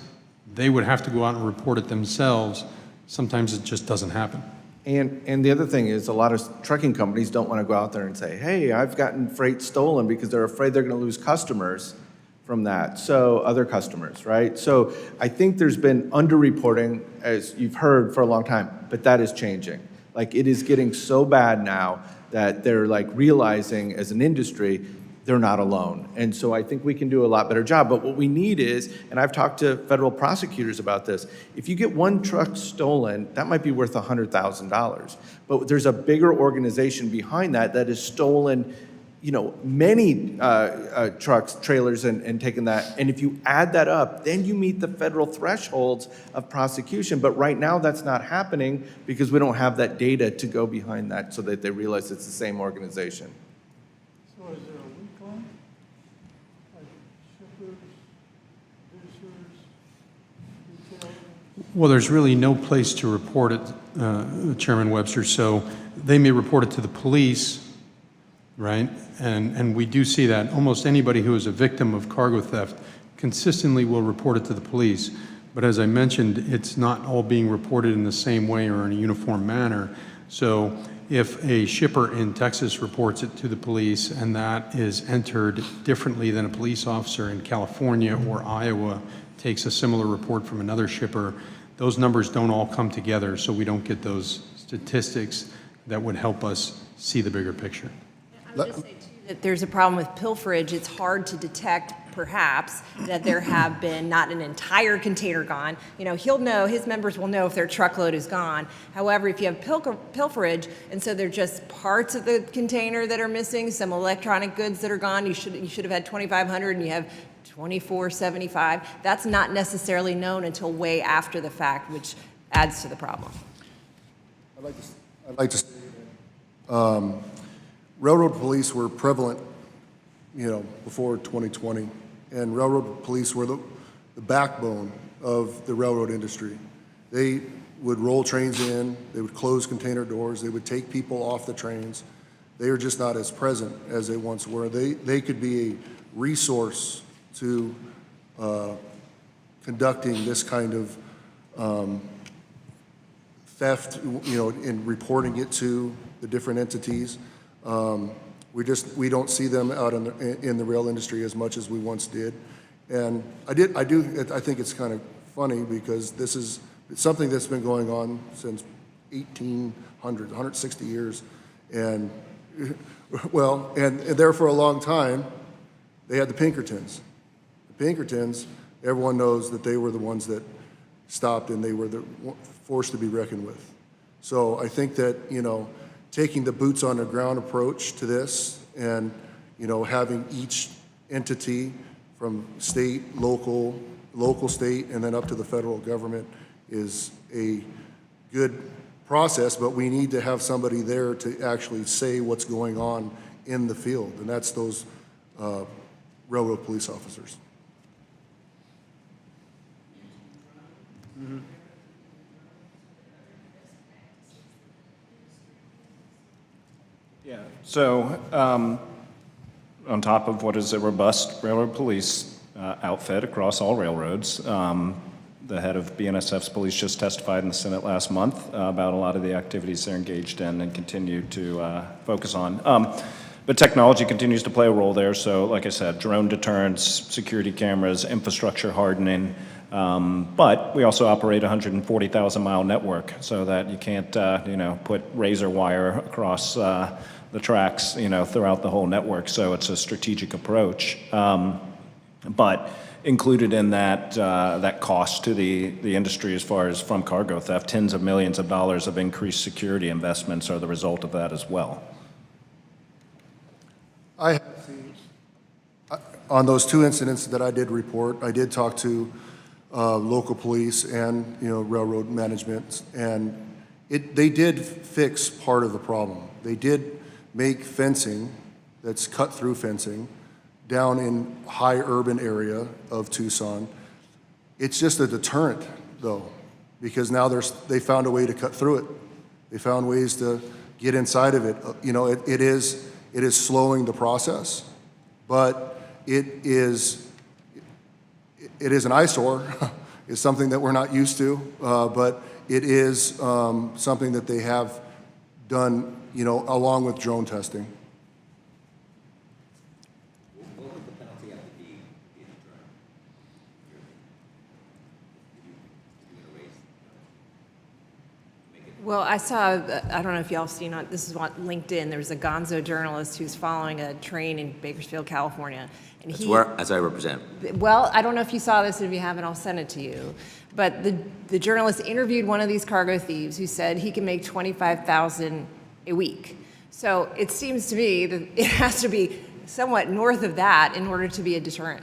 they would have to go out and report it themselves, sometimes it just doesn't happen. And the other thing is, a lot of trucking companies don't want to go out there and say, hey, I've gotten freight stolen, because they're afraid they're going to lose customers from that. So other customers, right? So I think there's been underreporting, as you've heard, for a long time, but that is changing. Like, it is getting so bad now that they're like realizing as an industry, they're not alone. And so I think we can do a lot better job. But what we need is, and I've talked to federal prosecutors about this, if you get one truck stolen, that might be worth $100,000. But there's a bigger organization behind that that has stolen, many trucks, trailers, and taken that. And if you add that up, then you meet the federal thresholds of prosecution. But right now that's not happening because we don't have that data to go behind that so that they realize it's the same organization. So is there a weak link? Like shippers, producers, retailers? Well, there's really no place to report it, Chairman Webster. So they may report it to the police, right? And we do see that. Almost anybody who is a victim of cargo theft consistently will report it to the police. But as I mentioned, it's not all being reported in the same way or in a uniform manner. So if a shipper in Texas reports it to the police and that is entered differently than a police officer in California or Iowa takes a similar report from another shipper, those numbers don't all come together, so we don't get those statistics that would help us see the bigger picture. I would just say, too, that there's a problem with pilferage. It's hard to detect, perhaps, that there have been not an entire container gone. He'll know, his members will know if their truckload is gone. However, if you have pilferage, and so they're just parts of the container that are missing, some electronic goods that are gone, you should have had 2,500 and you have 2,475. That's not necessarily known until way after the fact, which adds to the problem. I'd like to say railroad police were prevalent, before 2020, and railroad police were the backbone of the railroad industry. They would roll trains in, they would close container doors, they would take people off the trains. They are just not as present as they once were. They could be a resource to conducting this kind of theft, and reporting it to the different entities. We don't see them out in the rail industry as much as we once did. And I think it's kind of funny because it's something that's been going on since 1800, 160 years. And, well, and there for a long time, they had the Pinkertons. The Pinkertons, everyone knows that they were the ones that stopped and they were the force to be reckoned with. So I think that, taking the boots on the ground approach to this and, having each entity from state, local, state, and then up to the federal government is a good process, but we need to have somebody there to actually say what's going on in the field, and that's those railroad police officers. Mm-hmm. Yeah, so on top of what is a robust railroad police outfit across all railroads, the head of BNSF's police just testified in the Senate last month about a lot of the activities they're engaged in and continue to focus on. But technology continues to play a role there. So like I said, drone deterrence, security cameras, infrastructure hardening. But we also operate a 140,000-mile network so that you can't, put razor wire across the tracks, throughout the whole network. So it's a strategic approach. But included in that cost to the industry as far as from cargo theft, tens of millions of dollars of increased security investments are the result of that as well. I have seen, on those two incidents that I did report, I did talk to local police and, railroad management, and they did fix part of the problem. They did make fencing, that's cut-through fencing, down in high urban area of Tucson. It's just a deterrent, though, because now they found a way to cut through it. They found ways to get inside of it. It is slowing the process, but it is an eyesore. It's something that we're not used to, but it is something that they have done, along with drone testing. What would the penalty have to be in a drone? Well, I saw, I don't know if y'all have seen this is on LinkedIn, there's a gonzo journalist who's following a train in Bakersfield, California. And That's I represent. Well, I don't know if you saw this, and if you haven't, I'll send it to you. But the journalist interviewed one of these cargo thieves who said he can make $25,000 a week. So it seems to me that it has to be somewhat north of that in order to be a deterrent.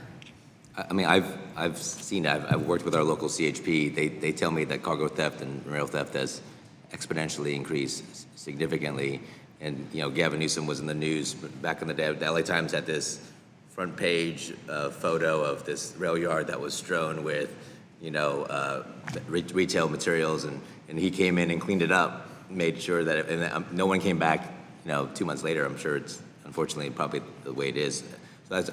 I mean, I've seen, I've worked with our local CHP. They tell me that cargo theft and rail theft has exponentially increased significantly. And, Gavin Newsom was in the news back in the day. The LA Times had this front page photo of this rail yard that was strewn with, retail materials, and he came in and cleaned it up, made sure that no one came back, 2 months later. I'm sure it's unfortunately probably the way it is. So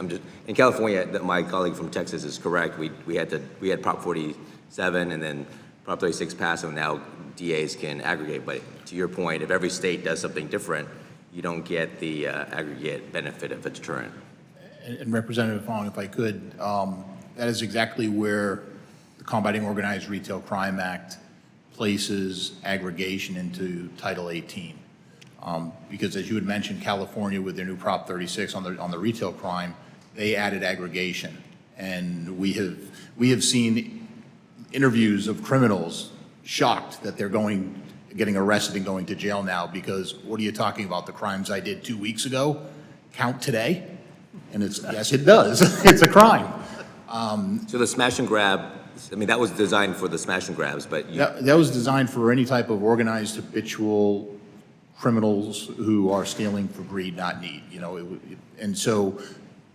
in California, my colleague from Texas is correct. We had Prop 47 and then Prop 36 passed, and now DAs can aggregate. But to your point, if every state does something different, you don't get the aggregate benefit of a deterrent. And Representative Fong, if I could, that is exactly where the Combating Organized Retail Crime Act places aggregation into Title 18. Because as you had mentioned, California with their new Prop 36 on the retail crime, they added aggregation. And we have seen interviews of criminals shocked that they're getting arrested and going to jail now because what are you talking about? The crimes I did 2 weeks ago count today? And yes, it does. It's a crime. So the smash and grab, I mean, that was designed for the smash and grabs, but That was designed for any type of organized habitual criminals who are stealing for greed, not need, you know. And so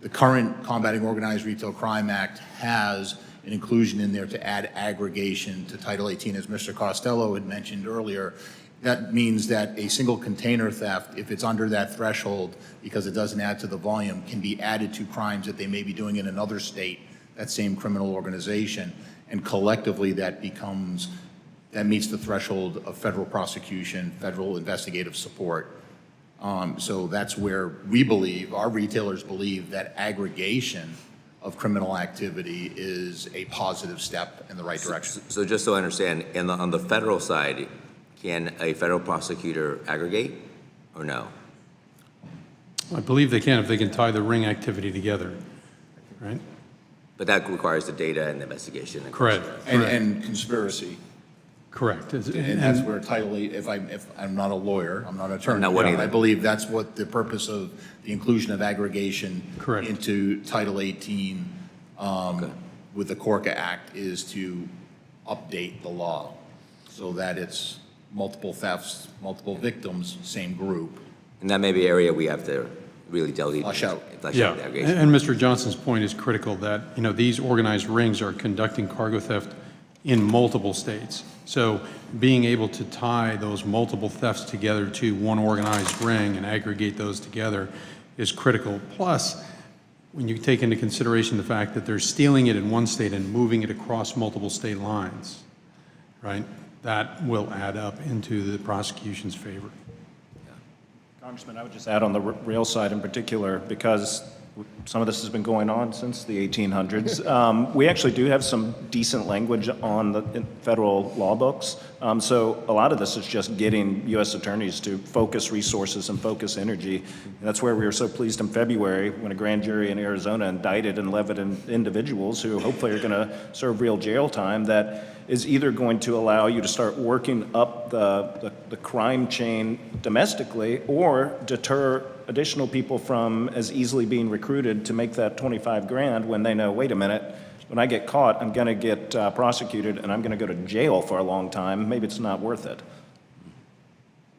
the current Combating Organized Retail Crime Act has an inclusion in there to add aggregation to Title 18, as Mr. Costello had mentioned earlier. That means that a single container theft, if it's under that threshold, because it doesn't add to the volume, can be added to crimes that they may be doing in another state, that same criminal organization, and collectively that meets the threshold of federal prosecution, federal investigative support. So that's where we believe, our retailers believe, that aggregation of criminal activity is a positive step in the right direction. So just so I understand, on the federal side, can a federal prosecutor aggregate or no? I believe they can if they can tie the ring activity together, right? But that requires the data and investigation. Correct. And conspiracy. Correct. And that's where Title 8, if I'm not a lawyer, I'm not an attorney. Not one but either. I believe that's what the purpose of the inclusion of aggregation Correct. into Title 18 with the Corca Act is to update the law so that it's multiple thefts, multiple victims, same group. And that may be an area we have to really delve into. Flush out. Yeah, the aggregation. and Mr. Johnson's point is critical that, you know, these organized rings are conducting cargo theft in multiple states. So being able to tie those multiple thefts together to one organized ring and aggregate those together is critical. Plus, when you take into consideration the fact that they're stealing it in one state and moving it across multiple state lines, right, that will add up into the prosecution's favor. Congressman, I would just add on the rail side in particular, because some of this has been going on since the 1800s. We actually do have some decent language on the federal law books. So a lot of this is just getting U.S. attorneys to focus resources and focus energy. And that's where we were so pleased in February when a grand jury in Arizona indicted and levied individuals who hopefully are going to serve real jail time that is either going to allow you to start working up the crime chain domestically or deter additional people from as easily being recruited to make that 25 grand when they know, wait a minute, when I get caught, I'm going to get prosecuted and I'm going to go to jail for a long time. Maybe it's not worth it.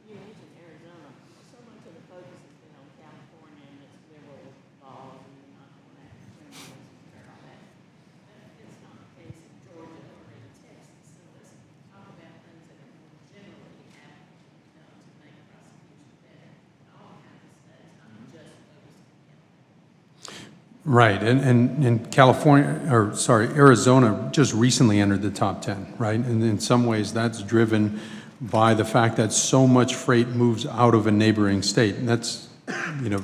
You mentioned Arizona. So much of the focus has been on California and its liberal laws and not on that criminals and all that. It's not the case in Georgia or in Texas. So let's talk about things that are more generally happening to make prosecution better in all kinds of states, not just focused on California. Right, and California, or sorry, Arizona just recently entered the top 10, right? And in some ways, that's driven by the fact that so much freight moves out of a neighboring state. And that's, you know,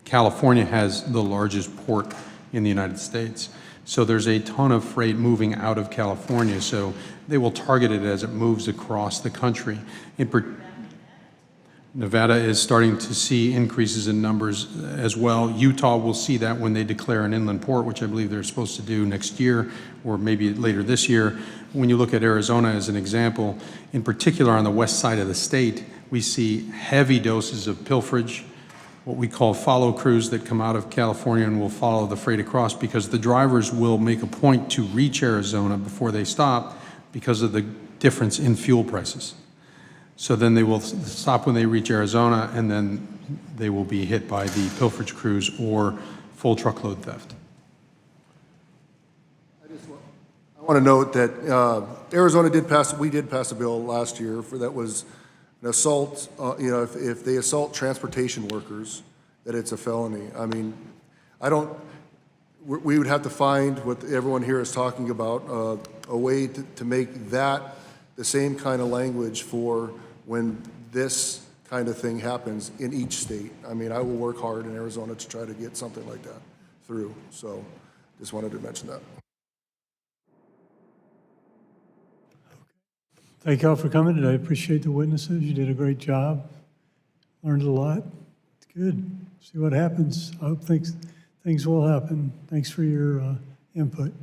California has the largest port in the United States. So there's a ton of freight moving out of California, so they will target it as it moves across the country. Nevada is starting to see increases in numbers as well. Utah will see that when they declare an inland port, which I believe they're supposed to do next year or maybe later this year. When you look at Arizona as an example, in particular on the west side of the state, we see heavy doses of pilferage, what we call follow crews that come out of California and will follow the freight across because the drivers will make a point to reach Arizona before they stop because of the difference in fuel prices. So then they will stop when they reach Arizona, and then they will be hit by the pilferage crews or full truckload theft. I want to note that Arizona we did pass a bill last year that was an assault, if they assault transportation workers, that it's a felony. I mean, we would have to find what everyone here is talking about, a way to make that the same kind of language for when this kind of thing happens in each state. I mean, I will work hard in Arizona to try to get something like that through. So just wanted to mention that. Thank y'all for coming today. Appreciate the witnesses. You did a great job. Learned a lot. It's good. See what happens. I hope things will happen. Thanks for your input.